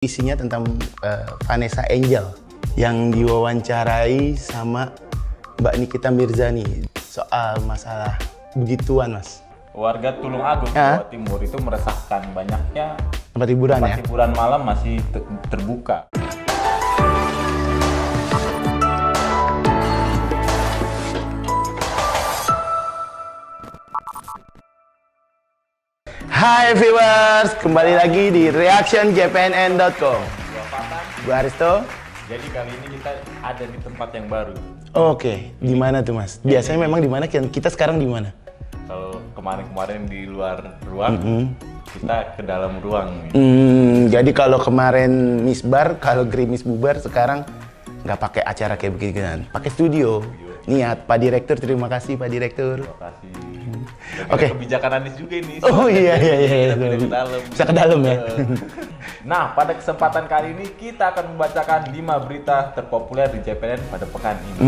Isinya tentang Vanessa Angel yang diwawancarai sama Mbak Nikita Mirzani soal masalah begituan, Mas. Warga Tulung Agung, Jawa Timur itu meresahkan banyaknya Tempat hiburan tempat hiburan malam masih terbuka. Hai viewers, kembali lagi di reactionjpnn.com. Gue Aristo. Jadi kali ini kita ada di tempat yang baru. Oke, di mana tuh, Mas? Biasanya memang di mana? Kita sekarang di mana? Kalau kemarin-kemarin di luar ruang, kita ke dalam ruang. Jadi kalau kemarin misbar, kalau gerimis bubar, sekarang nggak pakai acara kayak begini kan? Pakai studio. Niat, Pak Direktur, terima kasih Pak Direktur. Terima kasih. Oke. Kebijakan Anies juga ini. Oh iya. Kita ke dalam. Bisa ke dalam ya. Nah, pada kesempatan kali ini kita akan membacakan 5 berita terpopuler di JPN pada pekan ini.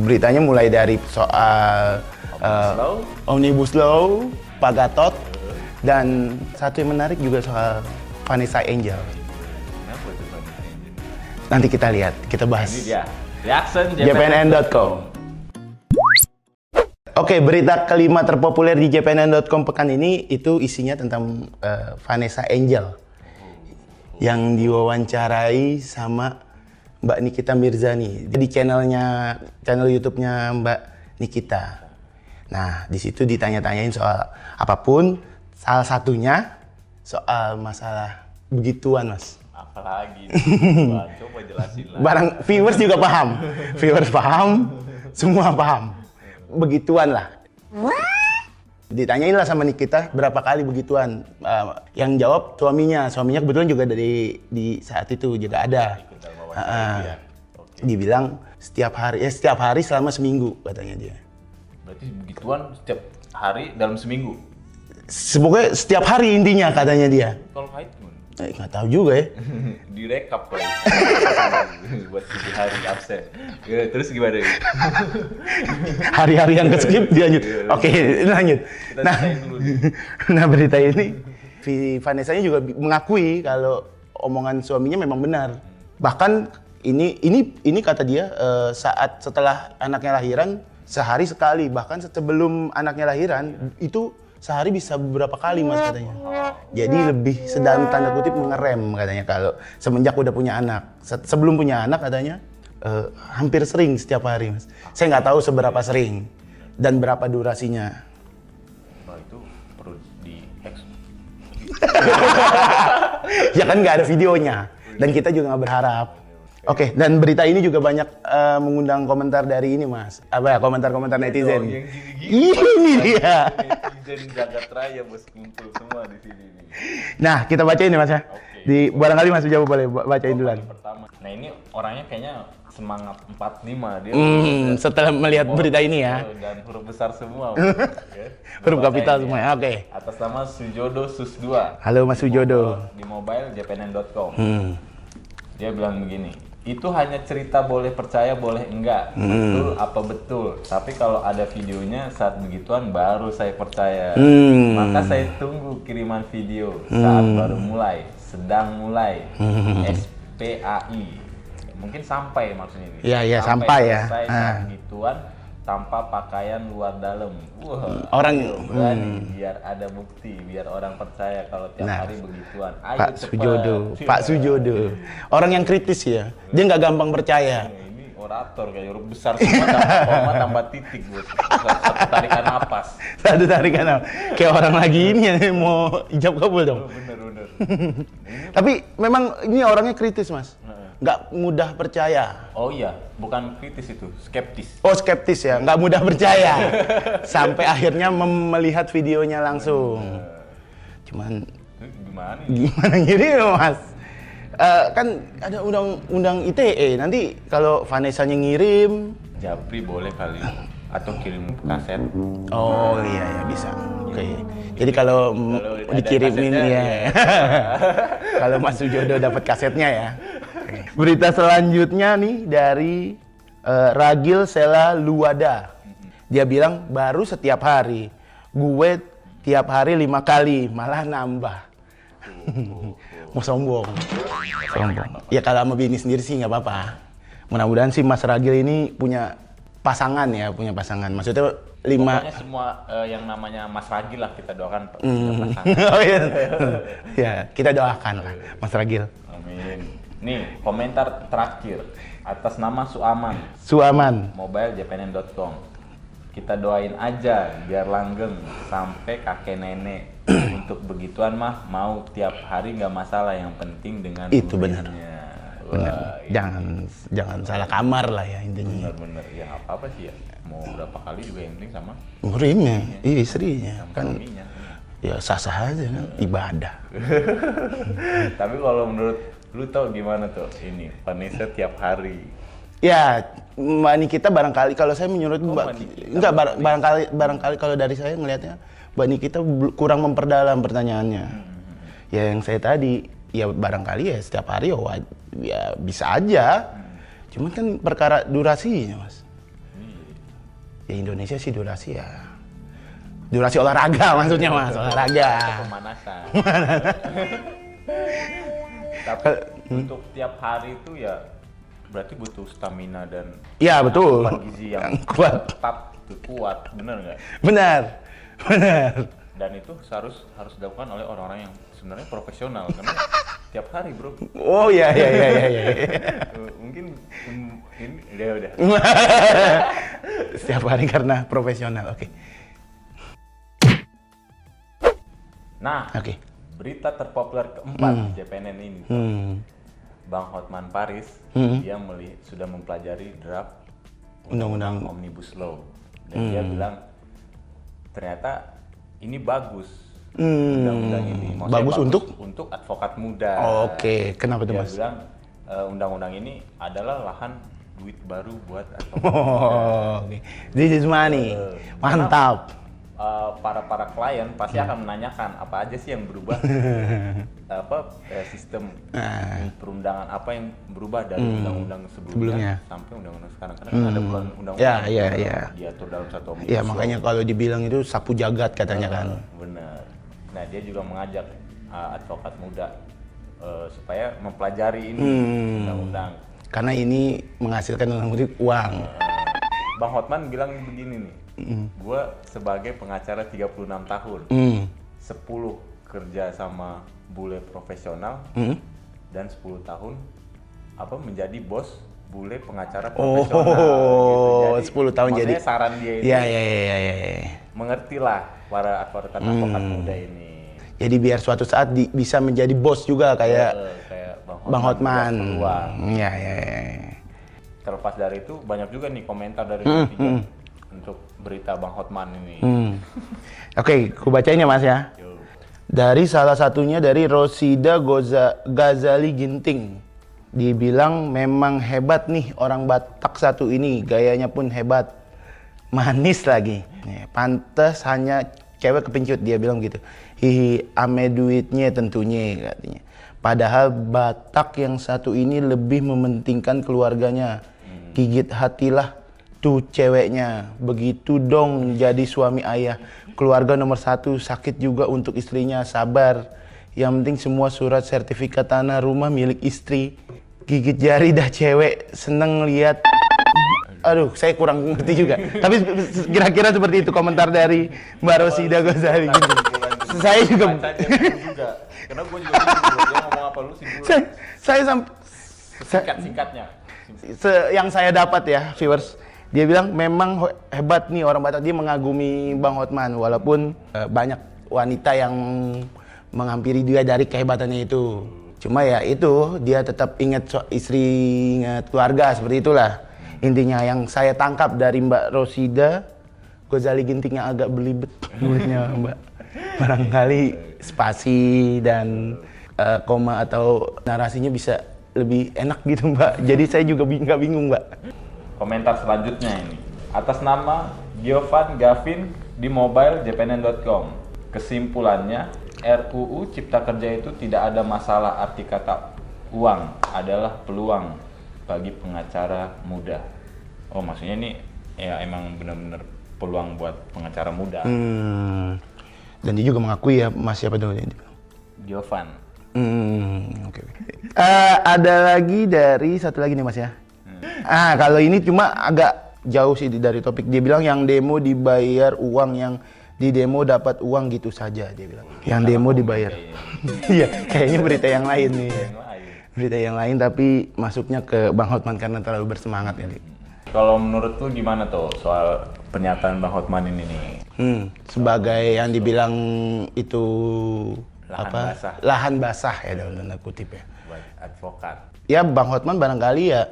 Beritanya mulai dari soal Omnibus Law, Pak Gatot, dan satu yang menarik juga soal Vanessa Angel. Kenapa tuh Vanessa Angel? Nanti kita lihat, kita bahas. Ini dia, reaction jpnn.com. Oke, berita kelima terpopuler di jpnn.com pekan ini itu isinya tentang Vanessa Angel yang diwawancarai sama Mbak Nikita Mirzani di channel YouTube-nya Mbak Nikita. Nah, di situ ditanya-tanyain soal apapun, salah satunya soal masalah begituan, Mas. Apalagi Wah, coba jelasin lah. Barang viewers juga paham. Viewers paham, semua paham. Begituan lah. Ditanyain lah sama Nikita berapa kali begituan. Yang jawab suaminya kebetulan juga di saat itu juga ada. Dibilang setiap hari selama seminggu katanya dia. Berarti begituan setiap hari dalam seminggu. Pokoknya setiap hari intinya katanya dia. Kalau haid gimana? Nggak tahu juga ya. Direkap kali. Buat 7 hari absen. Ya, terus gimana? Hari-hari yang ke-skip dia lanjut. Oke, lanjut. Nah, berita ini Vanessa-nya juga mengakui kalau omongan suaminya memang benar. Bahkan ini kata dia setelah anaknya lahiran sehari sekali, bahkan sebelum anaknya lahiran itu sehari bisa beberapa kali, Mas, katanya. Jadi lebih dalam tanda kutip mengerem katanya kalau semenjak udah punya anak. Sebelum punya anak katanya hampir sering setiap hari, Mas. Saya nggak tahu seberapa sering dan berapa durasinya. Nah, itu perlu di-hack. Ya kan nggak ada videonya dan kita juga nggak berharap. Oke, dan berita ini juga banyak mengundang komentar dari ini, Mas. Komentar-komentar netizen. Ini dia. Netizen jagat raya bos kumpul semua di sini nih. Nah, kita bacain nih, Mas ya. Oke. Barangkali Mas Uja boleh bacain duluan. Pertama. Nah, ini orangnya kayaknya semangat 45 dia. Setelah melihat berita ini ya. Dan huruf besar semua. Huruf kapital semua ya. Oke. Atas nama Sujodo Sus2. Halo Mas Sujodo. Di mobile jpnn.com. Dia bilang begini. Itu hanya cerita, boleh percaya boleh enggak, betul apa betul, tapi kalau ada videonya saat begituan baru saya percaya. Maka saya tunggu kiriman video saat baru mulai, sedang mulai, SPAI, mungkin sampai maksudnya ini. Iya, sampai ya. Selesai saat begituan tanpa pakaian luar dalam. Wah, orang berani biar ada bukti, biar orang percaya kalau tiap hari begituan. Ayo Pak Sujodo, orang yang kritis ya, dia nggak gampang percaya. Ini orator kayak huruf besar semua, tambah koma tambah titik, bos. Satu tarikan napas. Satu tarikan napas. Kayak orang lagi ini ya, mau ijab kabul dong. Bener. Tapi memang ini orangnya kritis, Mas. Nggak mudah percaya. Oh iya, bukan kritis itu, skeptis. Oh, skeptis ya, nggak mudah percaya. Sampai akhirnya melihat videonya langsung. Cuman gimana ngiri, Mas? Kan ada undang-undang ITE, nanti kalau Vanessa-nya ngirim Japri boleh kali, atau kirim kaset. Oh iya bisa. Oke. Jadi kalau dikirimin ya. Kalau Mas Sujodo dapat kasetnya ya. Berita selanjutnya nih dari Ragil Sela Luwada. Dia bilang baru setiap hari. Gue tiap hari 5 kali, malah nambah. Mau sombong. Ya kalau sama bini sendiri sih nggak apa-apa. Mudah-mudahan sih Mas Ragil ini punya pasangan. Maksudnya 5. Pokoknya semua yang namanya Mas Ragil lah kita doakan punya pasangan. Oh iya. Ya, kita doakan lah Mas Ragil. Amin. Nih, komentar terakhir atas nama Suaman. mobileJPNN.com. Kita doain aja biar langgeng sampai kakek nenek. Untuk begituan mah mau tiap hari nggak masalah, yang penting dengan Itu benar. Wah, Jangan salah kamar lah ya intinya. bener-bener ya nggak apa-apa sih ya, mau berapa kali juga yang penting sama Murimnya, iya istrinya sama kan. suaminya. Ya sah-sah aja kan, ibadah. Tapi kalau menurut lu tau gimana tuh ini Vanessa tiap hari? Ya, Mbak Nikita barangkali kalau saya menurut Oh, Mbak, Mbak Nikita, enggak barangkali kalau dari saya ngelihatnya Mbak Nikita kurang memperdalam pertanyaannya. Ya yang saya tadi, ya barangkali ya setiap hari ya bisa aja. Cuman kan perkara durasinya, Mas. Ya Indonesia sih durasi ya. Durasi olahraga maksudnya, Mas, olahraga. Pemanasan. Tapi untuk tiap hari itu ya berarti butuh stamina dan Ya betul. asupan gizi yang kuat. tetap kuat, bener nggak? Benar. Dan itu harus dilakukan oleh orang-orang yang sebenarnya profesional karena tiap hari bro. Oh ya. Mungkin ini udah. Setiap hari karena profesional, oke. Nah, Oke. berita terpopuler keempat di JPNN ini, Bang Hotman Paris, dia sudah mempelajari draft Undang-undang. Omnibus Law dan dia bilang ternyata ini bagus. Undang-undang ini. Maksudnya Bagus untuk advokat muda. Oke, kenapa tuh, Dia Mas? bilang undang-undang ini adalah lahan duit baru buat advokat. Oh, oke. This is money. Mantap. Para klien pasti akan menanyakan apa aja sih yang berubah, sistem perundangan apa yang berubah dari undang-undang sebelumnya sampai undang-undang sekarang, karena kan ada undang-undang diatur dalam satu omnibus Ya makanya kalau dibilang itu sapu jagat katanya kan. benar. Nah dia juga mengajak advokat muda supaya mempelajari ini undang-undang, Karena ini menghasilkan uang. Bang Hotman bilang begini nih, gue sebagai pengacara 36 tahun, 10 kerja sama bule profesional, dan 10 tahun menjadi bos bule pengacara profesional. Oh, gitu. 10 tahun jadi. Maksudnya saran dia itu, Ya. mengertilah para advokat muda ini. Jadi biar suatu saat bisa menjadi bos juga kayak Bang Hotman. Ya. Terlepas dari itu banyak juga nih komentar dari netizen untuk berita Bang Hotman ini. Oke, aku bacain ya Mas ya. Yo. Dari salah satunya dari Rosida Ghazali Ginting. Dibilang memang hebat nih orang Batak satu ini, gayanya pun hebat. Manis lagi. Pantes hanya cewek kepincut, dia bilang gitu. Hihi, ame duitnya tentunya katanya. Padahal Batak yang satu ini lebih mementingkan keluarganya. Gigit hatilah tuh ceweknya. Begitu dong jadi suami ayah. Keluarga nomor 1, sakit juga untuk istrinya, sabar. Yang penting semua surat sertifikat tanah rumah milik istri. Gigit jari dah cewek, seneng lihat. Aduh, saya kurang ngerti juga. Tapi kira-kira seperti itu komentar dari Mbak Rosida Ghazali gitu. Saya juga. Karena gue juga dia ngomong apa lu sih. Saya sampai Singkat-singkatnya. yang saya dapat ya, viewers. Dia bilang memang hebat nih orang Batak, dia mengagumi Bang Hotman walaupun banyak wanita yang menghampiri dia dari kehebatannya itu. Cuma ya itu, dia tetap ingat istri, ingat keluarga, seperti itulah. Intinya yang saya tangkap dari Mbak Rosida Ghazali Ginting yang agak belibet nulisnya Mbak. Barangkali spasi dan koma atau narasinya bisa lebih enak gitu Mbak. Jadi saya juga nggak bingung Mbak. Komentar selanjutnya ini atas nama Giovan Gavin di mobileJPNN.com. Kesimpulannya, RUU Cipta Kerja itu tidak ada masalah, arti kata uang adalah peluang bagi pengacara muda. Oh maksudnya ini ya emang benar-benar peluang buat pengacara muda. Dan dia juga mengakui ya Mas siapa dulu ini? Jovan. Oke. Ada lagi dari satu lagi nih Mas ya. Kalau ini cuma agak jauh sih dari topik. Dia bilang yang demo dibayar uang, yang di demo dapat uang gitu saja, dia bilang. Yang demo dibayar. Iya, kayaknya berita yang lain nih. Berita yang lain tapi masuknya ke Bang Hotman karena terlalu bersemangat kali. Kalau menurut lu gimana tuh soal pernyataan Bang Hotman ini nih? Sebagai yang dibilang itu Basah. lahan basah ya dalam tanda kutip ya. Buat advokat. Ya Bang Hotman barangkali ya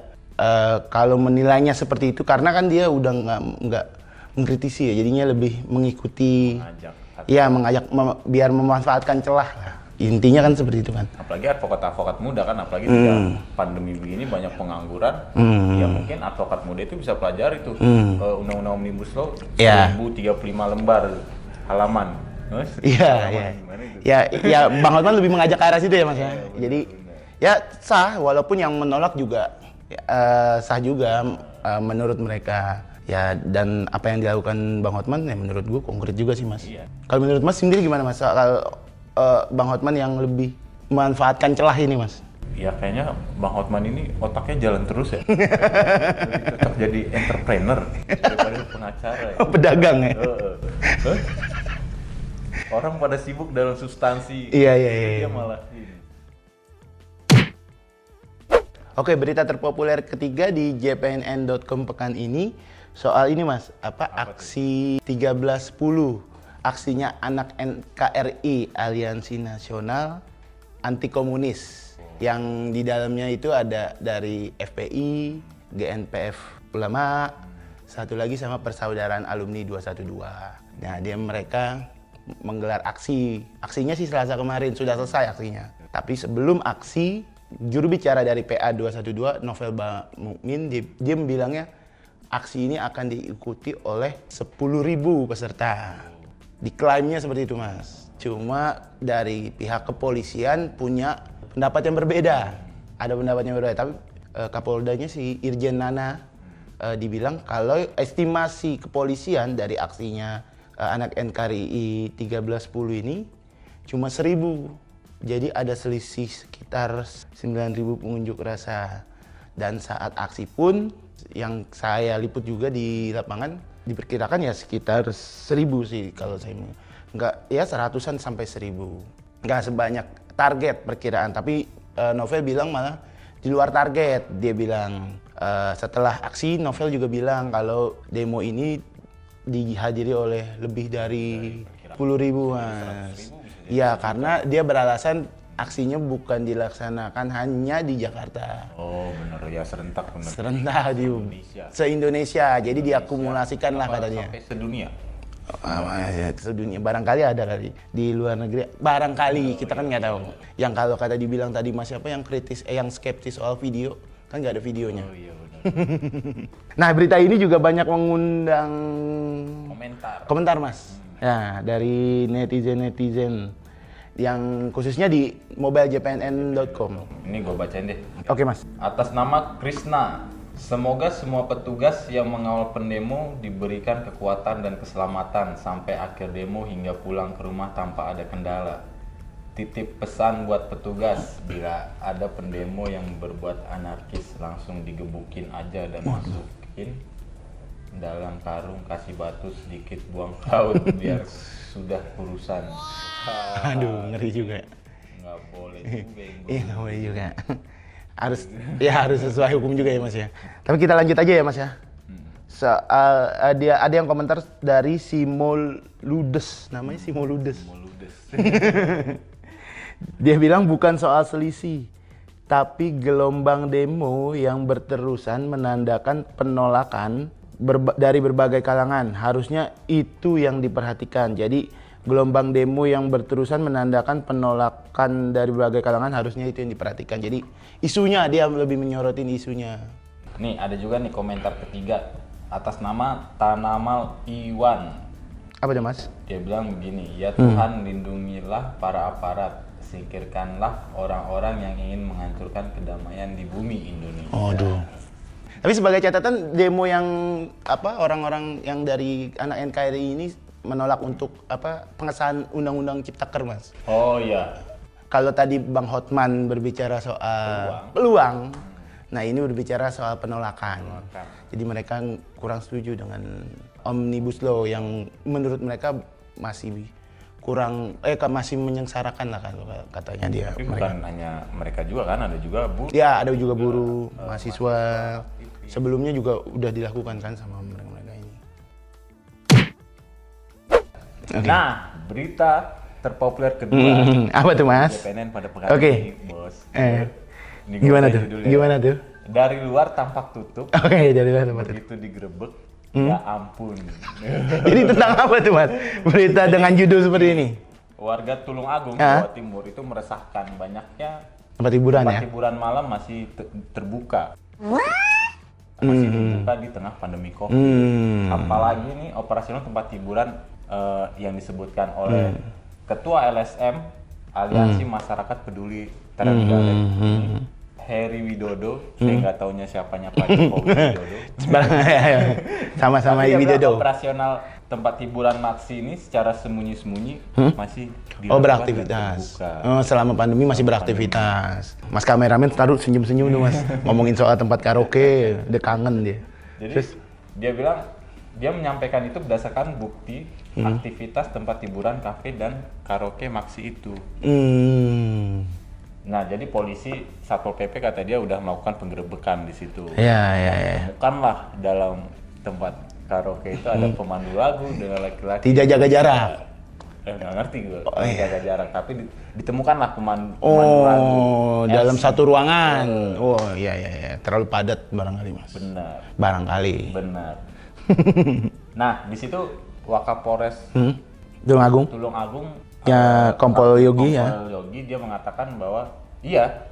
kalau menilainya seperti itu karena kan dia udah nggak mengkritisi ya, jadinya lebih mengikuti, mengajak biar memanfaatkan celah lah. Intinya kan seperti itu kan. Apalagi advokat-advokat muda kan, apalagi di pandemi begini banyak pengangguran. Ya mungkin advokat muda itu bisa pelajari tuh undang-undang Omnibus Law 1035 lembar halaman. Iya. Ya Bang Hotman lebih mengajak ke arah situ ya Mas ya. Jadi ya sah, walaupun yang menolak juga sah juga menurut mereka. Ya dan apa yang dilakukan Bang Hotman ya menurut gue konkret juga sih Mas. Iya. Kalau menurut Mas sendiri gimana Mas? Kalau Bang Hotman yang lebih memanfaatkan celah ini Mas? Ya kayaknya Bang Hotman ini otaknya jalan terus ya. Lebih cocok jadi entrepreneur daripada pengacara ya. Pedagang ya? Orang pada sibuk dalam substansi. Iya. Dia malah ini. Oke, berita terpopuler ketiga di jpnn.com pekan ini soal ini Mas, aksi 1310, aksinya anak NKRI Aliansi Nasional Anti Komunis, yang di dalamnya itu ada dari FPI, GNPF Ulama, satu lagi sama Persaudaraan Alumni 212. Nah, mereka menggelar aksinya sih Selasa kemarin, sudah selesai aksinya. Tapi sebelum aksi, juru bicara dari PA 212 Novel Mukmin dia bilangnya aksi ini akan diikuti oleh 10.000 peserta. Diklaimnya seperti itu Mas. Cuma dari pihak kepolisian punya pendapat yang berbeda. Ada pendapat yang berbeda, tapi Kapoldanya si Irjen Nana dibilang kalau estimasi kepolisian dari aksinya anak NKRI 1310 ini cuma 1.000. Jadi ada selisih sekitar 9.000 pengunjuk rasa. Dan saat aksi pun yang saya liput juga di lapangan diperkirakan ya sekitar 1.000 sih kalau saya enggak ya 100-an sampai 1.000. Enggak sebanyak target perkiraan, tapi Novel bilang malah di luar target. Dia bilang setelah aksi Novel juga bilang kalau demo ini dihadiri oleh lebih dari 10.000 Mas. Ya karena dia beralasan aksinya bukan dilaksanakan hanya di Jakarta. Oh benar ya, serentak benar. Serentak di se-Indonesia. Jadi diakumulasikan lah katanya. Sampai sedunia. Sedunia. Barangkali ada kali di luar negeri. Barangkali kita kan nggak tahu. Yang kalau kata dibilang tadi Mas siapa yang kritis, yang skeptis soal video kan nggak ada videonya. Oh iya benar. Nah berita ini juga banyak mengundang komentar Mas. Ya dari netizen yang khususnya di mobilejpnn.com. Ini gue bacain deh. Oke Mas. Atas nama Krisna, semoga semua petugas yang mengawal pendemo diberikan kekuatan dan keselamatan sampai akhir demo hingga pulang ke rumah tanpa ada kendala. Titip pesan buat petugas, bila ada pendemo yang berbuat anarkis langsung digebukin aja dan masukin dalam karung, kasih batu sedikit, buang laut biar sudah urusan. Aduh, ngeri juga. Nggak boleh juga. Iya, nggak boleh juga. harus sesuai hukum juga ya Mas ya. Tapi kita lanjut aja ya Mas ya. Soal ada yang komentar dari Simoludes, namanya Simoludes. Dia bilang bukan soal selisih, tapi gelombang demo yang berterusan menandakan penolakan dari berbagai kalangan. Harusnya itu yang diperhatikan. Jadi gelombang demo yang berterusan menandakan penolakan dari berbagai kalangan, harusnya itu yang diperhatikan. Jadi isunya, dia lebih menyorotin isunya. Nih ada juga nih komentar ketiga atas nama Tanamal Iwan. Apa dia Mas? Dia bilang begini, ya Tuhan lindungilah para aparat, singkirkanlah orang-orang yang ingin menghancurkan kedamaian di bumi Indonesia. Aduh. Tapi sebagai catatan, demo yang orang-orang yang dari anak NKRI ini menolak untuk pengesahan undang-undang Ciptaker Mas. Oh iya. Kalau tadi Bang Hotman berbicara soal peluang, nah ini berbicara soal penolakan. Jadi mereka kurang setuju dengan Omnibus Law yang menurut mereka masih kurang, masih menyengsarakan lah kalau katanya dia. Tapi bukan hanya mereka juga kan, ada juga buruh. Ya, ada juga buruh, mahasiswa. Sebelumnya juga udah dilakukan kan sama mereka ini. Okay. Nah, berita terpopuler kedua. Apa tuh Mas? JPNN pada pekan Oke. ini, Bos. Ini Gimana gua tuh? judulnya. Gimana tuh? Dari luar tampak tutup, Oke, dari mana Mas? begitu digerebek, ya ampun. Jadi tentang apa tuh Mas? Berita dengan judul seperti ini? Warga Tulung Agung, Jawa Timur itu meresahkan banyaknya Tempat hiburan tempat ya? hiburan malam masih terbuka. Masih terbuka di tengah pandemi COVID. Apalagi nih operasional tempat hiburan yang disebutkan oleh Ketua LSM Aliansi Masyarakat Peduli Trenggalek Heri Widodo, saya nggak taunya siapanya Pak Jokowi Widodo. Sama-sama Tapi dia bilang Widodo. operasional tempat hiburan Maksi ini secara sembunyi-sembunyi masih dilakukan Beraktivitas. dan terbuka. Selama pandemi masih beraktivitas. Mas kameramen taruh senyum-senyum tuh Mas. Ngomongin soal tempat karaoke, dia kangen dia. Jadi Terus? dia bilang dia menyampaikan itu berdasarkan bukti aktivitas tempat hiburan kafe dan karaoke Maksi itu. Nah, jadi polisi Satpol PP kata dia udah melakukan penggerebekan di situ. Ya. Bukanlah dalam tempat karaoke itu ada pemandu lagu dengan laki-laki. Tidak jaga jarak. Nggak ngerti gue. Jaga jarak, tapi ditemukanlah pemandu lagu. Dalam MC. satu ruangan. Iya. Terlalu padat barangkali Mas. Benar. Barangkali. Benar. Nah, di situ Wakapolres Tulung Agung. Tulung Agung Ya, Kompol Yogi ya. Kompol Yogi dia mengatakan bahwa iya,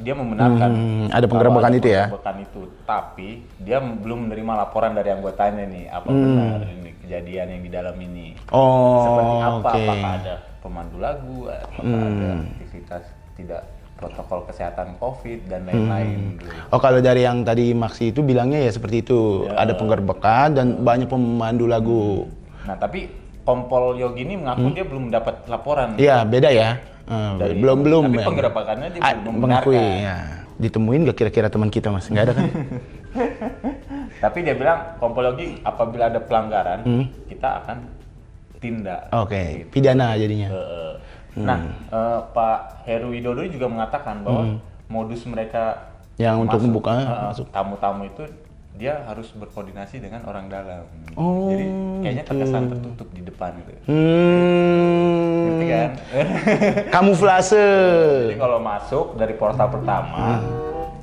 dia membenarkan ada penggerebekan itu ya. Penggerebekan itu, tapi dia belum menerima laporan dari anggotanya nih apa benar ini kejadian yang di dalam ini. Seperti apa? Oke. Apakah ada pemandu lagu, apakah ada aktivitas tidak protokol kesehatan COVID dan lain-lain. Kalau dari yang tadi Maksi itu bilangnya ya seperti itu, ada penggerbekan dan banyak pemandu lagu. Nah, tapi Kompol Yogi ini mengaku dia belum mendapat laporan. Iya, beda ya. Belum. Tapi ya. penggerebekannya dia belum mengakui membenarkan. ya. Ditemuin gak kira-kira teman kita Mas? Nggak ada kan? Tapi dia bilang Kompol Yogi apabila ada pelanggaran kita akan tindak. Oke, pidana jadinya. Nah, Pak Heru Widodo juga mengatakan bahwa modus mereka Yang untuk masuk, membuka masuk. tamu-tamu itu dia harus berkoordinasi dengan orang dalam. Jadi kayaknya terkesan tertutup di depan gitu. Ngerti kan? Kamuflase. Jadi kalau masuk dari portal pertama,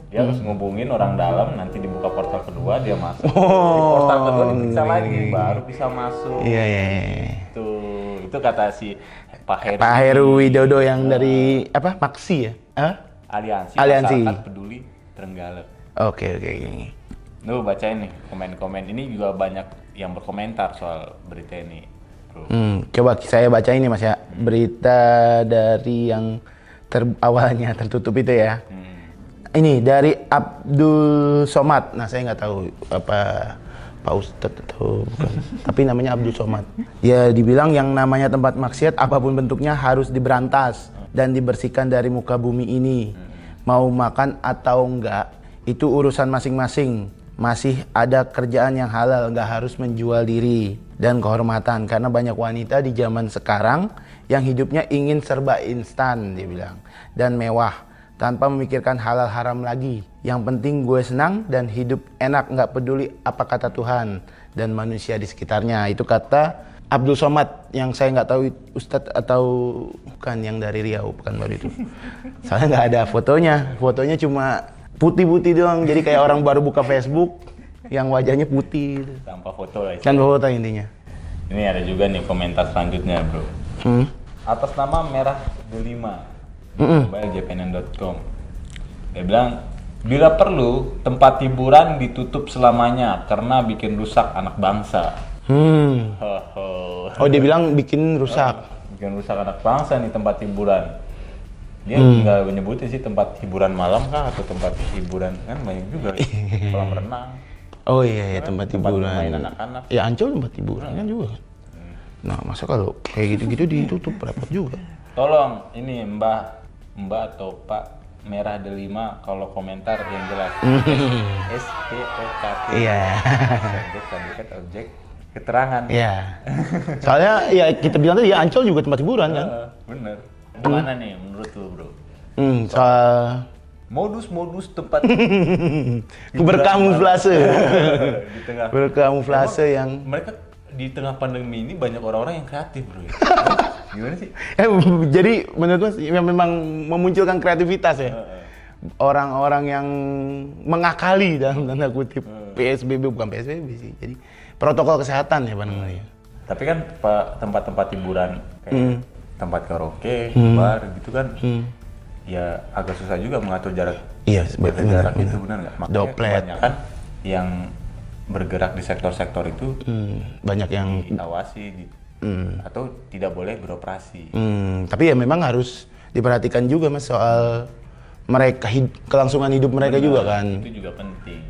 dia harus ngubungin orang dalam, nanti dibuka portal kedua dia masuk. Di portal kedua diperiksa lagi, baru bisa masuk. Iya. Itu kata si Pak Heru. Pak Heru Widodo yang dari apa? Maksi ya? Aliansi Masyarakat Masyarakat Peduli Trenggalek. Oke. Lu bacain nih komen-komen, ini juga banyak yang berkomentar soal berita ini, bro. Coba saya baca ini Mas ya, berita dari yang awalnya tertutup itu ya. Ini dari Abdul Somad. Nah saya nggak tahu apa Pak Ustadz atau bukan, tapi namanya Abdul Somad. Ya dibilang yang namanya tempat maksiat apapun bentuknya harus diberantas dan dibersihkan dari muka bumi ini. Mau makan atau enggak, itu urusan masing-masing. Masih ada kerjaan yang halal, nggak harus menjual diri dan kehormatan. Karena banyak wanita di zaman sekarang yang hidupnya ingin serba instan, dia bilang, dan mewah, tanpa memikirkan halal haram lagi. Yang penting gue senang dan hidup enak, nggak peduli apa kata Tuhan dan manusia di sekitarnya. Itu kata Abdul Somad, yang saya nggak tahu Ustadz atau bukan, yang dari Riau, bukan baru itu. Soalnya nggak ada fotonya cuma putih-putih doang, jadi kayak orang baru buka Facebook yang wajahnya putih. Tanpa foto lah. Kan foto intinya. Ini ada juga nih komentar selanjutnya, bro. Atas nama Merah Delima, mobile jpnn.com. Dia bilang, bila perlu tempat hiburan ditutup selamanya karena bikin rusak anak bangsa. Oh dia bilang bikin rusak. Bikin rusak anak bangsa nih tempat hiburan. Dia nggak menyebutin sih tempat hiburan malam kah atau tempat hiburan, kan banyak juga kolam renang. Oh iya tempat hiburan. Main anak-anak. Ya Ancol tempat hiburan kan juga. Nah masa kalau kayak gitu-gitu ditutup repot juga. Tolong ini Mbah Mbak atau Pak merah delima kalau komentar yang jelas. SPOKT. Iya. Subjek, predikat, objek, keterangan. Iya. Soalnya ya kita bilang tadi ya Ancol juga tempat hiburan kan. Bener. Gimana nih menurut lu, Bro? Soal Modus-modus tempat berkamuflase. di tengah Berkamuflase Emang yang mereka di tengah pandemi ini banyak orang-orang yang kreatif, Bro. Gimana sih? jadi menurut Mas ya memang memunculkan kreativitas ya. Orang-orang yang mengakali dalam tanda kutip PSBB, bukan PSBB sih. Jadi protokol kesehatan ya namanya. Tapi kan tempat-tempat hiburan kayak tempat karaoke, bar gitu kan. Ya agak susah juga mengatur jarak. Iya, jarak itu benar nggak? Makanya Doplet. kebanyakan yang bergerak di sektor-sektor itu banyak yang diawasi atau tidak boleh beroperasi. Tapi ya memang harus diperhatikan juga Mas soal mereka kelangsungan hidup mereka juga kan. Itu juga penting.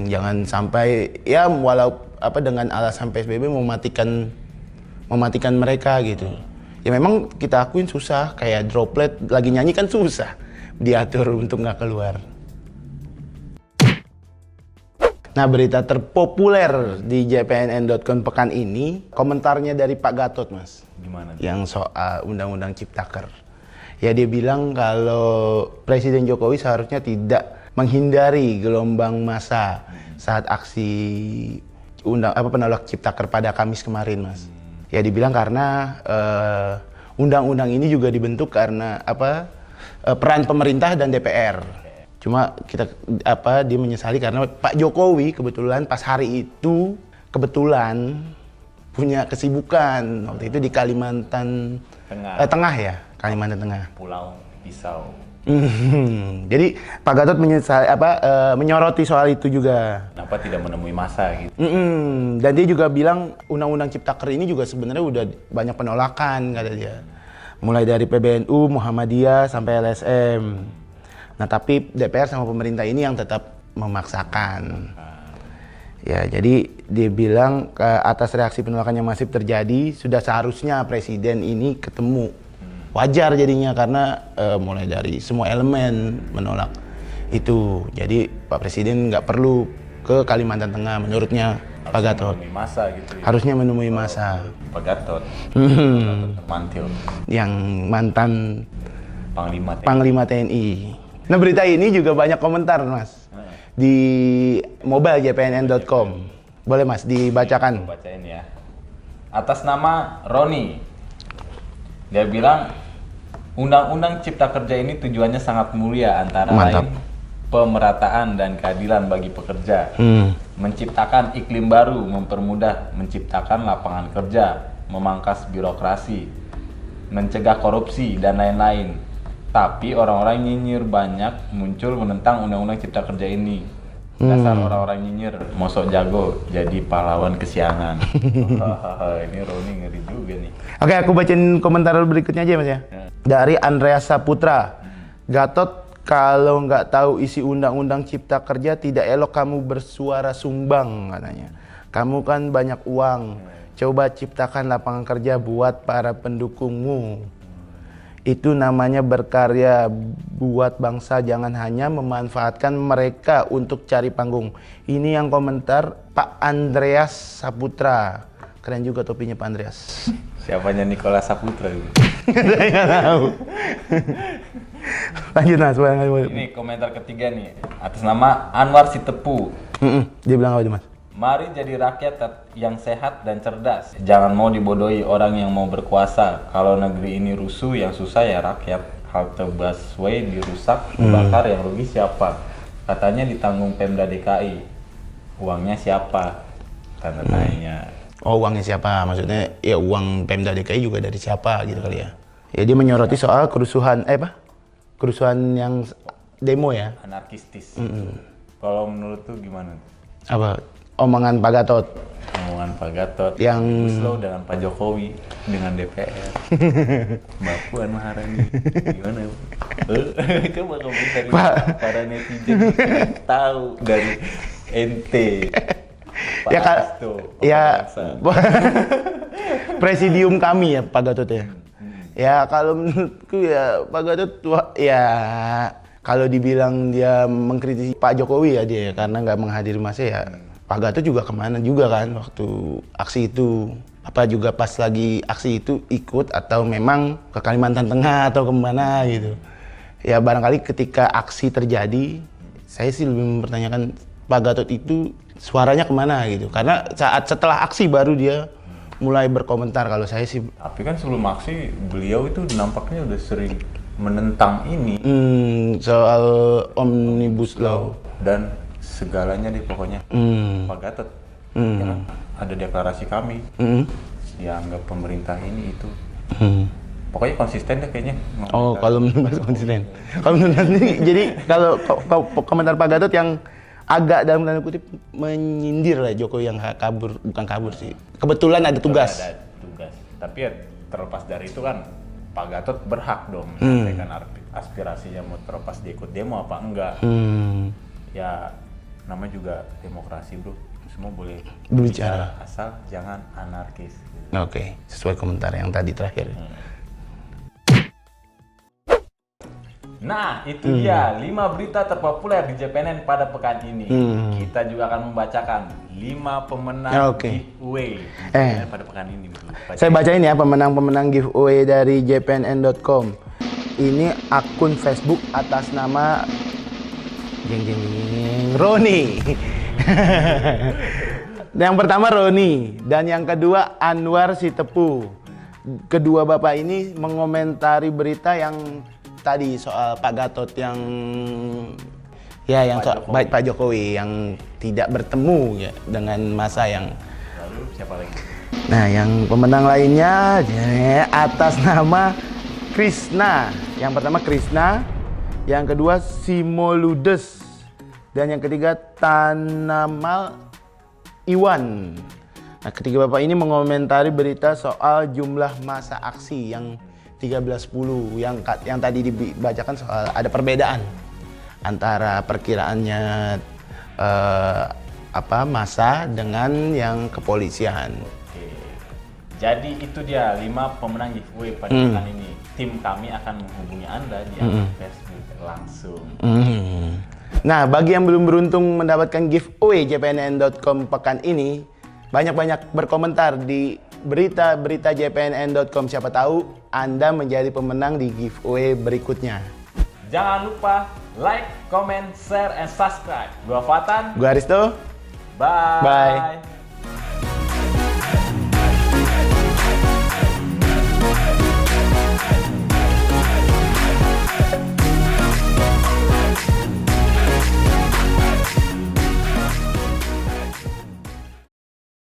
Jangan sampai ya walau dengan alasan PSBB mematikan mereka gitu. Ya memang kita akuin susah, kayak Droplet lagi nyanyi kan susah diatur untuk nggak keluar. Nah, berita terpopuler di jpnn.com pekan ini komentarnya dari Pak Gatot, Mas. Gimana? Yang soal Undang-Undang Ciptaker. Ya dia bilang kalau Presiden Jokowi seharusnya tidak menghindari gelombang massa saat aksi penolak Ciptaker pada Kamis kemarin, Mas. Ya dibilang karena undang-undang ini juga dibentuk karena peran pemerintah dan DPR. Cuma dia menyesali karena Pak Jokowi kebetulan pas hari itu punya kesibukan waktu itu di Kalimantan Tengah ya, Kalimantan Tengah. Pulau Pisau. Jadi Pak Gatot menyoroti soal itu juga. Kenapa tidak menemui massa gitu? Dan dia juga bilang Undang-Undang Ciptaker ini juga sebenarnya udah banyak penolakan kata dia. Mulai dari PBNU, Muhammadiyah sampai LSM. Nah tapi DPR sama pemerintah ini yang tetap memaksakan. Ya jadi dia bilang atas reaksi penolakan yang masif terjadi sudah seharusnya Presiden ini ketemu. Wajar jadinya karena mulai dari semua elemen menolak itu. Jadi Pak Presiden nggak perlu ke Kalimantan Tengah menurutnya Pak Gatot. Menemui massa gitu ya? Harusnya menemui massa. Pak Gatot. Mantil. Yang mantan Panglima TNI. Nah berita ini juga banyak komentar Mas. Di mobile jpnn.com. Boleh Mas dibacakan? Bacain ya. Atas nama Roni. Dia bilang Undang-Undang Cipta Kerja ini tujuannya sangat mulia antara lain pemerataan dan keadilan bagi pekerja, menciptakan iklim baru, mempermudah menciptakan lapangan kerja, memangkas birokrasi, mencegah korupsi dan lain-lain. Tapi orang-orang nyinyir banyak muncul menentang Undang-Undang Cipta Kerja ini. Dasar orang-orang nyinyir, mosok jago jadi pahlawan kesiangan. Ini Roni ngeri juga nih. Oke, aku bacain komentar berikutnya aja Mas ya. Dari Andreas Saputra. Gatot, kalau nggak tahu isi Undang-Undang Cipta Kerja tidak elok kamu bersuara sumbang katanya. Kamu kan banyak uang. Coba ciptakan lapangan kerja buat para pendukungmu. Itu namanya berkarya buat bangsa, jangan hanya memanfaatkan mereka untuk cari panggung. Ini yang komentar Pak Andreas Saputra. Keren juga topinya Pak Andreas. Siapanya Nicholas Saputra itu? Saya tahu. Lanjut Mas. Ini komentar ketiga nih, atas nama Anwar Sitepu. Dia bilang apa Mas? Mari jadi rakyat yang sehat dan cerdas. Jangan mau dibodohi orang yang mau berkuasa. Kalau negeri ini rusuh, yang susah ya rakyat. Halte busway dirusak, dibakar, yang rugi siapa? Katanya ditanggung Pemda DKI. Uangnya siapa? Tanda tanya. Oh, uangnya siapa? Maksudnya ya uang Pemda DKI juga dari siapa gitu kali ya. Ya dia menyoroti soal kerusuhan kerusuhan yang demo ya. Anarkistis. Kalau menurut tuh gimana? Apa? Omongan Pak Gatot. Omongan Pak Gatot yang slow dengan Pak Jokowi dengan DPR. Mbak Puan Maharani gimana? Coba komentar para netizen tahu dari NT. Pak Ya Kak, Asto, ya Presidium kami ya Pak Gatot ya. Ya kalau menurutku ya Pak Gatot ya kalau dibilang dia mengkritisi Pak Jokowi ya dia karena nggak menghadiri masa ya Pak Gatot juga kemana juga kan waktu aksi itu. Apa juga pas lagi aksi itu ikut atau memang ke Kalimantan Tengah atau kemana gitu. Ya barangkali ketika aksi terjadi saya sih lebih mempertanyakan Pak Gatot itu suaranya kemana gitu. Karena saat setelah aksi baru dia mulai berkomentar kalau saya sih. Tapi kan sebelum aksi beliau itu nampaknya udah sering menentang ini Soal Omnibus Law dan segalanya deh pokoknya. Pak Gatot ya kan? Ada deklarasi kami ya anggap pemerintah ini itu pokoknya konsisten deh kayaknya. Oh kalau menurut konsisten. Kalau menurut ini jadi kalau komentar Pak Gatot yang agak dalam tanda kutip menyindir lah Jokowi yang kabur, bukan kabur sih. Kebetulan ada tugas. Ada tugas. Tapi ya terlepas dari itu kan Pak Gatot berhak dong menyampaikan aspirasinya mau terlepas dia ikut demo apa enggak. Ya namanya juga demokrasi bro. Semua boleh berbicara asal jangan anarkis. Oke, sesuai komentar yang tadi terakhir. Nah, itu dia 5 berita terpopuler di JPNN pada pekan ini. Kita juga akan membacakan 5 pemenang giveaway pada pekan ini. Saya bacain ya pemenang-pemenang giveaway dari jpnn.com. Ini akun Facebook atas nama Roni. Yang pertama Roni dan yang kedua Anwar Sitepu. Kedua bapak ini mengomentari berita yang tadi soal Pak Gatot yang Pak Jokowi yang tidak bertemu ya dengan masa yang. Lalu siapa lagi? Nah, yang pemenang lainnya atas nama Krisna. Yang pertama Krisna, yang kedua Simoludes, dan yang ketiga Tanamal Iwan. Nah, ketiga bapak ini mengomentari berita soal jumlah masa aksi yang 13.10 yang tadi dibacakan soal ada perbedaan antara perkiraannya masa dengan yang kepolisian. Oke. Jadi itu dia 5 pemenang giveaway pada pekan ini. Tim kami akan menghubungi Anda di akun Facebook langsung. Nah, bagi yang belum beruntung mendapatkan giveaway jpnn.com pekan ini, banyak-banyak berkomentar di berita-berita jpnn.com. Siapa tahu Anda menjadi pemenang di giveaway berikutnya. Jangan lupa like, comment, share, and subscribe. Gua Fatan. Gua Aristo. Bye. Bye.